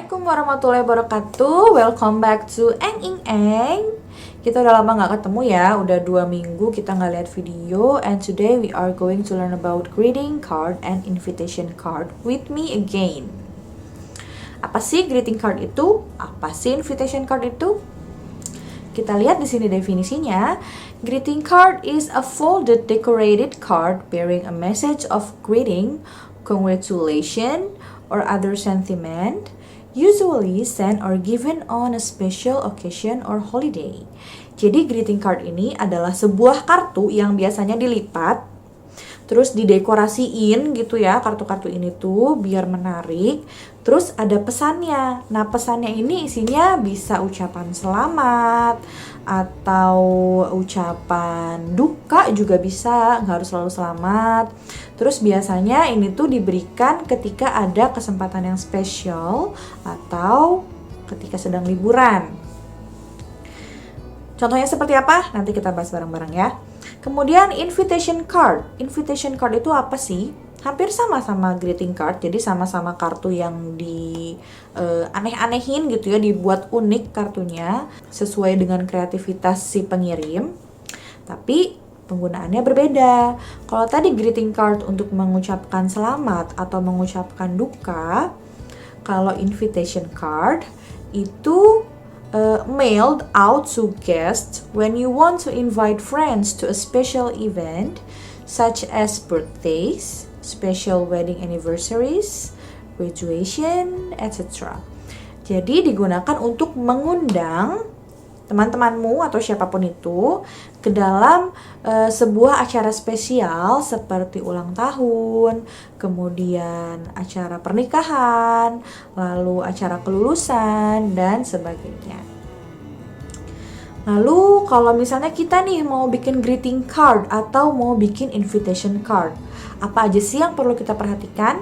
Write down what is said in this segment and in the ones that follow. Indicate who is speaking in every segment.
Speaker 1: Assalamualaikum warahmatullahi wabarakatuh. Welcome back to Eng Ing Eng. Kita udah lama gak ketemu ya. Udah 2 minggu kita gak lihat video. And today we are going to learn about greeting card and invitation card with me again. Apa sih greeting card itu? Apa sih invitation card itu? Kita lihat di sini definisinya. Greeting card is a folded decorated card bearing a message of greeting, congratulation, or other sentiment, usually sent or given on a special occasion or holiday. Jadi greeting card ini adalah sebuah kartu yang biasanya dilipat, terus didekorasiin gitu ya, kartu-kartu ini tuh biar menarik. Terus ada pesannya. Nah, pesannya ini isinya bisa ucapan selamat atau ucapan duka juga bisa, nggak harus selalu selamat. Terus biasanya ini tuh diberikan ketika ada kesempatan yang spesial atau ketika sedang liburan. Contohnya seperti apa? Nanti kita bahas bareng-bareng ya. Kemudian invitation card. Invitation card itu apa sih? Hampir sama greeting card. Jadi sama-sama kartu yang aneh-anehin gitu ya, dibuat unik kartunya sesuai dengan kreativitas si pengirim. Tapi penggunaannya berbeda. Kalau tadi greeting card untuk mengucapkan selamat atau mengucapkan duka, kalau invitation card itu mailed out to guests when you want to invite friends to a special event such as birthdays, special wedding anniversaries, graduation, etc. Jadi digunakan untuk mengundang teman-temanmu atau siapapun itu ke dalam sebuah acara spesial seperti ulang tahun, kemudian acara pernikahan, lalu acara kelulusan, dan sebagainya. Lalu kalau misalnya kita nih mau bikin greeting card atau mau bikin invitation card, apa aja sih yang perlu kita perhatikan?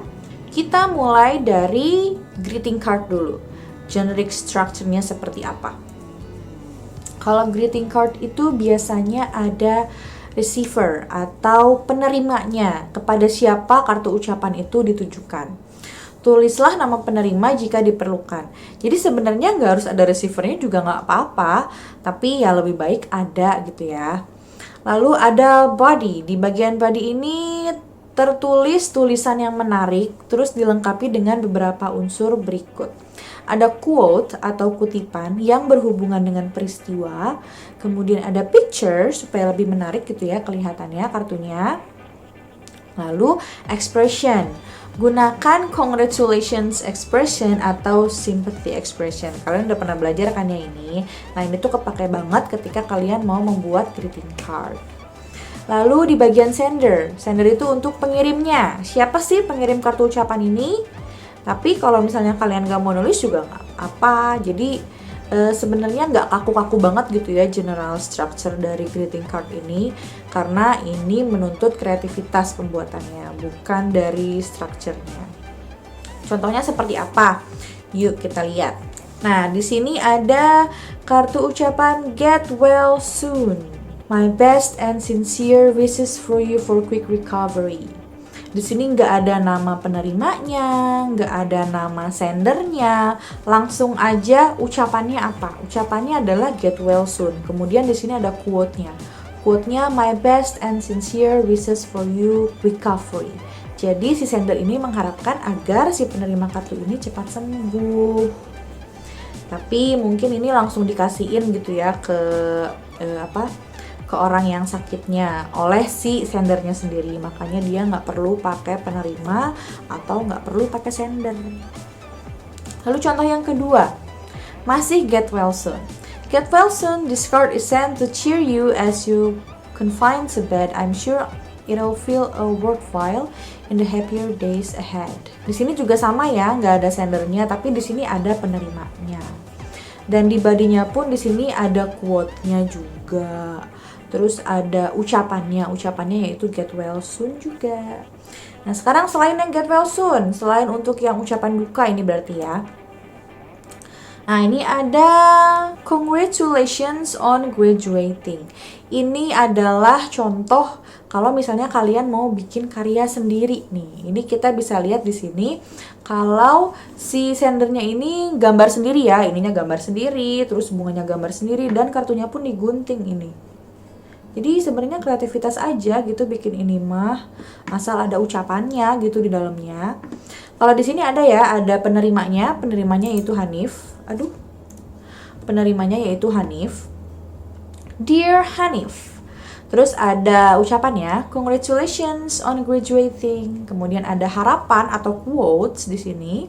Speaker 1: Kita mulai dari greeting card dulu. Generic structure-nya seperti apa? Kalau greeting card itu biasanya ada receiver atau penerimanya, kepada siapa kartu ucapan itu ditujukan. Tulislah nama penerima jika diperlukan. Jadi sebenarnya nggak harus ada receivernya juga nggak apa-apa, tapi ya lebih baik ada gitu ya. Lalu ada body. Di bagian body ini tertulis tulisan yang menarik, terus dilengkapi dengan beberapa unsur berikut. Ada quote atau kutipan yang berhubungan dengan peristiwa. Kemudian ada picture supaya lebih menarik gitu ya kelihatannya kartunya. Lalu expression. Gunakan congratulations expression atau sympathy expression. Kalian udah pernah belajar kan ya ini? Nah, ini tuh kepake banget ketika kalian mau membuat greeting card. Lalu di bagian sender. Sender itu untuk pengirimnya. Siapa sih pengirim kartu ucapan ini? Tapi kalau misalnya kalian gak mau nulis juga gak apa. Jadi sebenarnya gak kaku-kaku banget gitu ya general structure dari greeting card ini. Karena ini menuntut kreativitas pembuatannya, bukan dari structure-nya. Contohnya seperti apa? Yuk kita lihat. Nah, di sini ada kartu ucapan get well soon. My best and sincere wishes for you for quick recovery. Di sini nggak ada nama penerimanya, nggak ada nama sendernya, langsung aja ucapannya apa? Ucapannya adalah get well soon. Kemudian di sini ada quote-nya. Quote-nya my best and sincere wishes for you recovery. Jadi si sender ini mengharapkan agar si penerima kartu ini cepat sembuh. Tapi mungkin ini langsung dikasihin gitu ya ke ke orang yang sakitnya oleh si sendernya sendiri, makanya dia nggak perlu pakai penerima atau nggak perlu pakai sender. Lalu contoh yang kedua, masih get well soon. Get well soon, this card is sent to cheer you as you confine to bed. I'm sure it'll feel worthwhile in the happier days ahead. Di sini juga sama ya, nggak ada sendernya, tapi di sini ada penerimanya. Dan di bodinya pun di sini ada quote-nya juga. Terus ada ucapannya yaitu get well soon juga. Nah, sekarang selain yang get well soon, selain untuk yang ucapan duka ini berarti ya, Nah, ini ada congratulations on graduating. Ini adalah contoh kalau misalnya kalian mau bikin karya sendiri nih. Ini kita bisa lihat di sini kalau si sendernya ini gambar sendiri ya, ininya gambar sendiri, terus bunganya gambar sendiri dan kartunya pun digunting ini. Jadi sebenarnya kreativitas aja gitu bikin ini mah, asal ada ucapannya gitu di dalamnya. Kalau di sini ada ya, ada penerimanya yaitu Hanif. Penerimanya yaitu Hanif. Dear Hanif. Terus ada ucapannya, congratulations on graduating. Kemudian ada harapan atau quotes di sini.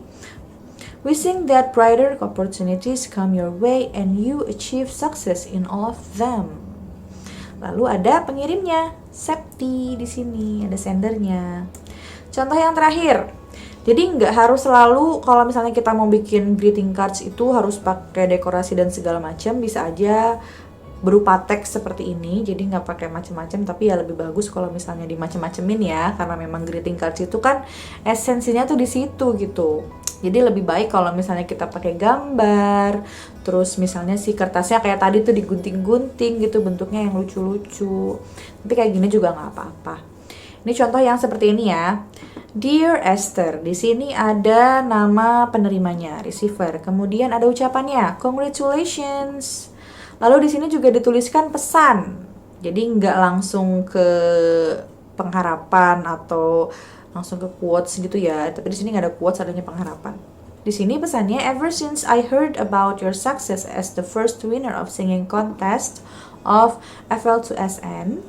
Speaker 1: Wishing that brighter opportunities come your way and you achieve success in all of them. Lalu ada pengirimnya, Septi di sini, ada sendernya. Contoh yang terakhir. Jadi nggak harus selalu kalau misalnya kita mau bikin greeting cards itu harus pakai dekorasi dan segala macam, bisa aja berupa teks seperti ini. Jadi nggak pakai macam-macam, tapi ya lebih bagus kalau misalnya dimacem-macemin ya, karena memang greeting cards itu kan esensinya tuh di situ gitu. Jadi lebih baik kalau misalnya kita pakai gambar, terus misalnya si kertasnya kayak tadi tuh digunting-gunting gitu, bentuknya yang lucu-lucu. Tapi kayak gini juga nggak apa-apa. Ini contoh yang seperti ini ya. Dear Esther, di sini ada nama penerimanya, receiver. Kemudian ada ucapannya, congratulations. Lalu di sini juga dituliskan pesan. Jadi nggak langsung ke pengharapan atau langsung ke quotes gitu ya. Tapi di sini nggak ada quotes, adanya pengharapan. Di sini pesannya, ever since I heard about your success as the first winner of singing contest of FL2SN,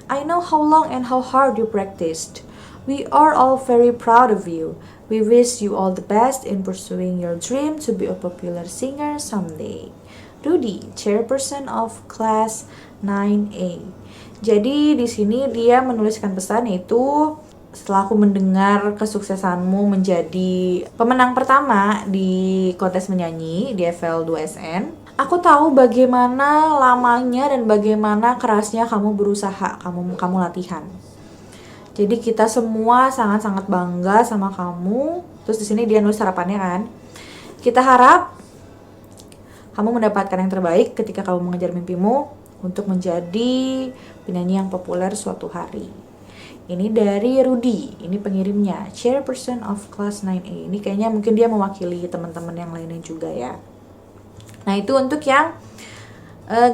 Speaker 1: I know how long and how hard you practiced. We are all very proud of you. We wish you all the best in pursuing your dream to be a popular singer someday. Rudy, chairperson of class 9A. Jadi di sini dia menuliskan pesan yaitu, setelah aku mendengar kesuksesanmu menjadi pemenang pertama di kontes menyanyi di FL2SN, aku tahu bagaimana lamanya dan bagaimana kerasnya kamu berusaha, kamu latihan. Jadi kita semua sangat-sangat bangga sama kamu. Terus di sini dia nulis harapannya kan. Kita harap kamu mendapatkan yang terbaik ketika kamu mengejar mimpimu untuk menjadi penyanyi yang populer suatu hari. Ini dari Rudy, ini pengirimnya, chairperson of class 9A. Ini kayaknya mungkin dia mewakili teman-teman yang lainnya juga ya. Nah, itu untuk yang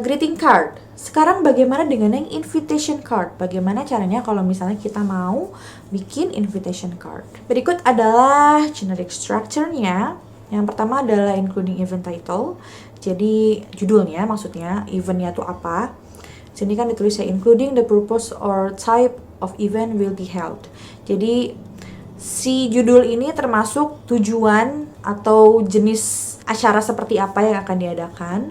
Speaker 1: greeting card. Sekarang bagaimana dengan yang invitation card? Bagaimana caranya kalau misalnya kita mau bikin invitation card? Berikut adalah generic structure-nya. Yang pertama adalah including event title. Jadi judulnya maksudnya eventnya itu apa. Sini kan ditulis ya, including the purpose or type of event will be held. Jadi si judul ini termasuk tujuan atau jenis acara seperti apa yang akan diadakan.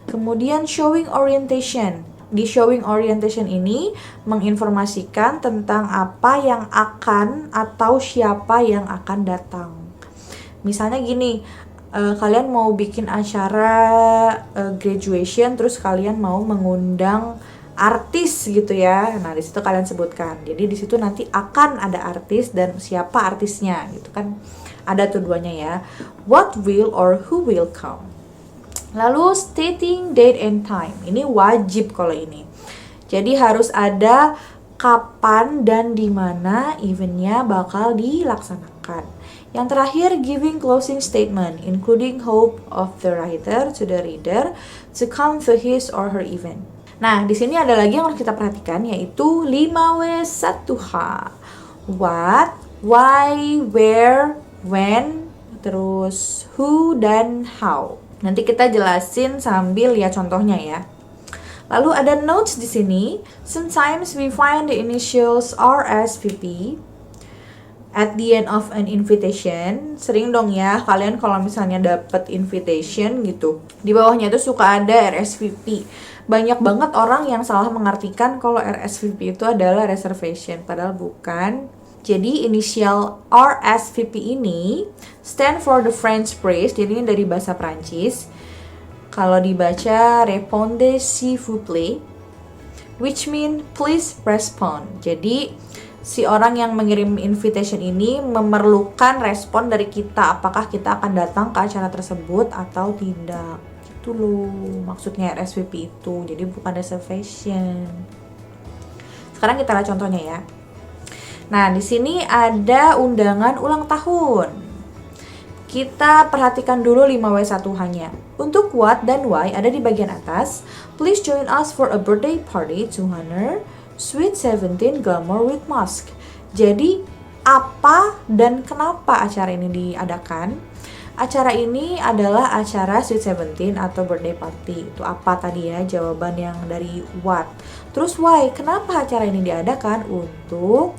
Speaker 1: Kemudian showing orientation. Di showing orientation ini menginformasikan tentang apa yang akan atau siapa yang akan datang. Misalnya gini, kalian mau bikin acara graduation, terus kalian mau mengundang artis gitu ya. Nah, di situ kalian sebutkan. Jadi di situ nanti akan ada artis dan siapa artisnya gitu kan. Ada tuh duanya ya. What will or who will come. Lalu stating date and time. Ini wajib kalau ini. Jadi harus ada kapan dan di mana eventnya bakal dilaksanakan. Yang terakhir, giving closing statement, including hope of the writer to the reader to come to his or her event. Nah, di sini ada lagi yang harus kita perhatikan, yaitu 5W1H. What, why, where, when, terus who, dan how. Nanti kita jelasin sambil lihat contohnya ya. Lalu ada notes di sini. Sometimes we find the initials RSVP at the end of an invitation. Sering dong ya kalian kalau misalnya dapat invitation gitu, di bawahnya itu suka ada RSVP. Banyak banget orang yang salah mengartikan kalau RSVP itu adalah reservation, padahal bukan. Jadi inisial RSVP ini stand for the French phrase, jadi ini dari bahasa Prancis. Kalau dibaca répondez s'il vous plaît, which mean please respond. Jadi si orang yang mengirim invitation ini memerlukan respon dari kita, apakah kita akan datang ke acara tersebut atau tidak. Gitu loh maksudnya RSVP itu, jadi bukan reservation. Sekarang kita lihat contohnya ya. Nah, di sini ada undangan ulang tahun. Kita perhatikan dulu 5W1H-nya. Untuk what dan why ada di bagian atas. Please join us for a birthday party to honor Sweet 17 Glamour with Mask. Jadi, apa dan kenapa acara ini diadakan? Acara ini adalah acara Sweet 17 atau birthday party. Itu apa tadi ya? Jawaban yang dari what. Terus why? Kenapa acara ini diadakan? Untuk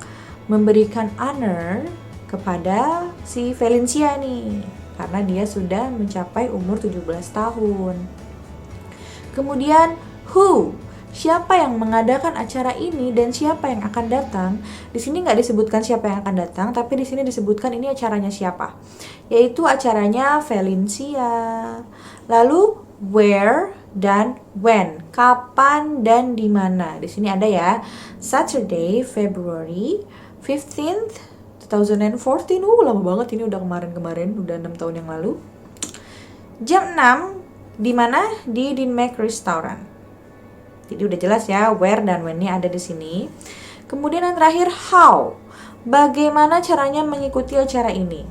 Speaker 1: memberikan honor kepada si Valencia nih, karena dia sudah mencapai umur 17 tahun. Kemudian who, siapa yang mengadakan acara ini dan siapa yang akan datang. Di sini nggak disebutkan siapa yang akan datang, tapi di sini disebutkan ini acaranya siapa, yaitu acaranya Valencia. Lalu where dan when, kapan dan di mana. Di sini ada ya, Saturday, February 15th 2014, lama banget ini, udah kemarin, udah 6 tahun yang lalu. Jam 6, di mana? Di Dinmac Restaurant. Jadi udah jelas ya, where dan when-nya ada di sini. Kemudian yang terakhir, how. Bagaimana caranya mengikuti acara ini?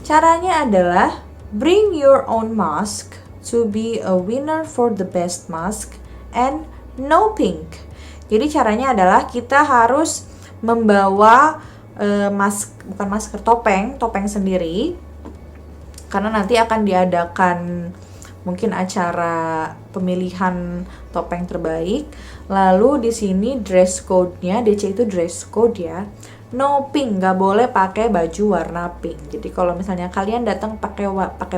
Speaker 1: Caranya adalah bring your own mask to be a winner for the best mask and no pink. Jadi caranya adalah kita harus membawa bukan masker, topeng sendiri, karena nanti akan diadakan mungkin acara pemilihan topeng terbaik. Lalu di sini dress code-nya, DC itu dress code ya, no pink, nggak boleh pakai baju warna pink. Jadi kalau misalnya kalian datang pakai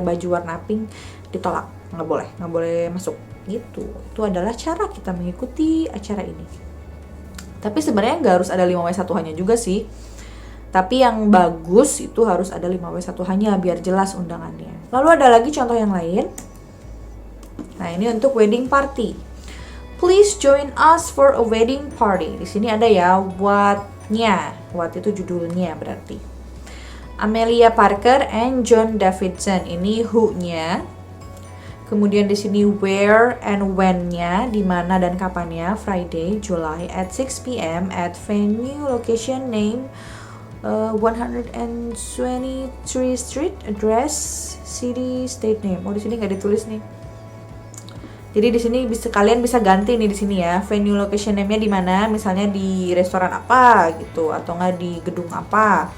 Speaker 1: baju warna pink, ditolak, nggak boleh masuk gitu. Itu adalah cara kita mengikuti acara ini. Tapi sebenarnya nggak harus ada 5W1H-nya juga sih. Tapi yang bagus itu harus ada 5W1H-nya biar jelas undangannya. Lalu ada lagi contoh yang lain. Nah, ini untuk wedding party. Please join us for a wedding party. Di sini ada ya what-nya. What itu judulnya berarti. Amelia Parker and John Davidson. Ini who-nya. Kemudian di sini where and when-nya, di mana dan kapannya. Friday, July at 6 p.m. at venue location name 123 Street, address, city, state name. Oh, di sini nggak ditulis nih. Jadi di sini kalian bisa ganti nih di sini ya, venue location name-nya di mana, misalnya di restoran apa gitu, atau nggak di gedung apa.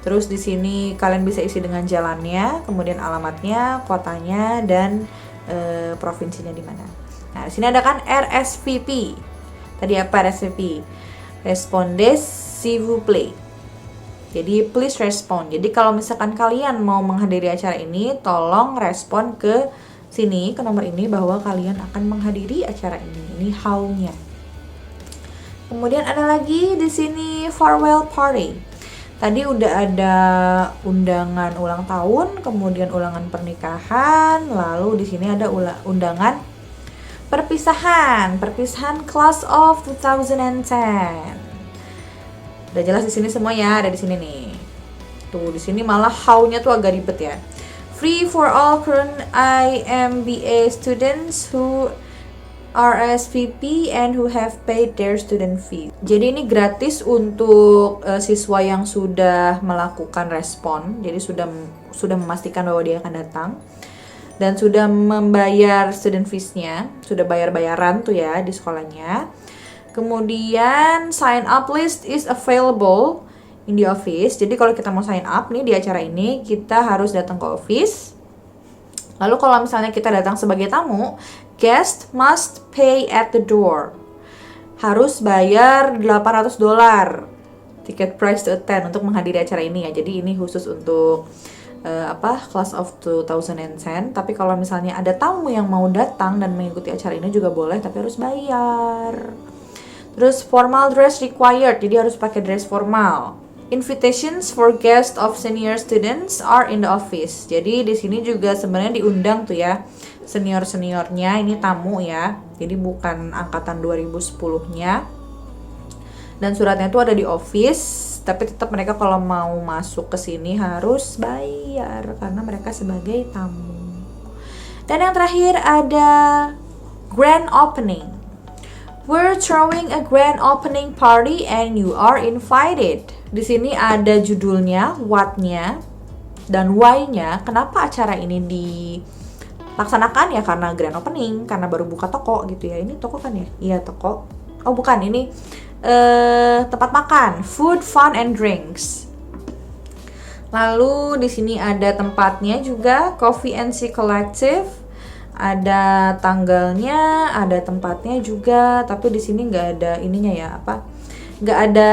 Speaker 1: Terus di sini kalian bisa isi dengan jalannya, kemudian alamatnya, kotanya, dan provinsinya di mana. Nah, di sini ada kan RSVP. Tadi apa RSVP? Respondez s'il vous plaît. Jadi please respond. Jadi kalau misalkan kalian mau menghadiri acara ini, tolong respon ke sini, ke nomor ini, bahwa kalian akan menghadiri acara ini. Ini how-nya. Kemudian ada lagi di sini farewell party. Tadi udah ada undangan ulang tahun, kemudian undangan pernikahan, lalu di sini ada undangan perpisahan class of 2010. Udah jelas di sini semua ya, ada di sini nih. Tuh, di sini malah how-nya tuh agak ribet ya. Free for all current IMBA students who RSVP and who have paid their student fee. Jadi ini gratis untuk siswa yang sudah melakukan respon. Jadi sudah memastikan bahwa dia akan datang dan sudah membayar student fees-nya, sudah bayar-bayaran tuh ya di sekolahnya. Kemudian sign up list is available in the office. Jadi kalau kita mau sign up nih di acara ini, kita harus datang ke office. Lalu kalau misalnya kita datang sebagai tamu, guest must pay at the door. Harus bayar $800 ticket price to attend untuk menghadiri acara ini ya. Jadi ini khusus untuk class of 2010. Tapi kalau misalnya ada tamu yang mau datang dan mengikuti acara ini juga boleh, tapi harus bayar. Terus formal dress required, jadi harus pakai dress formal. Invitations for guests of senior students are in the office. Jadi di sini juga sebenarnya diundang tuh ya senior-seniornya, ini tamu ya. Jadi bukan angkatan 2010-nya. Dan suratnya itu ada di office, tapi tetap mereka kalau mau masuk ke sini harus bayar karena mereka sebagai tamu. Dan yang terakhir ada grand opening. We're throwing a grand opening party and you are invited. Di sini ada judulnya, what-nya, dan why-nya. Kenapa acara ini dilaksanakan ya? Karena grand opening, karena baru buka toko gitu ya. Ini toko kan ya? Iya, toko. Oh bukan, ini tempat makan, food, fun, and drinks. Lalu di sini ada tempatnya juga, Coffee and Tea Collective. Ada tanggalnya, ada tempatnya juga, tapi di sini nggak ada ininya ya, nggak ada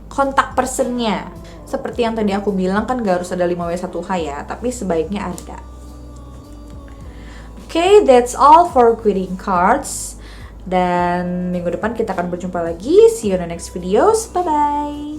Speaker 1: kontak personnya. Seperti yang tadi aku bilang kan nggak harus ada 5W1H ya, tapi sebaiknya ada. Okay, that's all for greeting cards. Dan minggu depan kita akan berjumpa lagi. See you in the next videos. Bye-bye.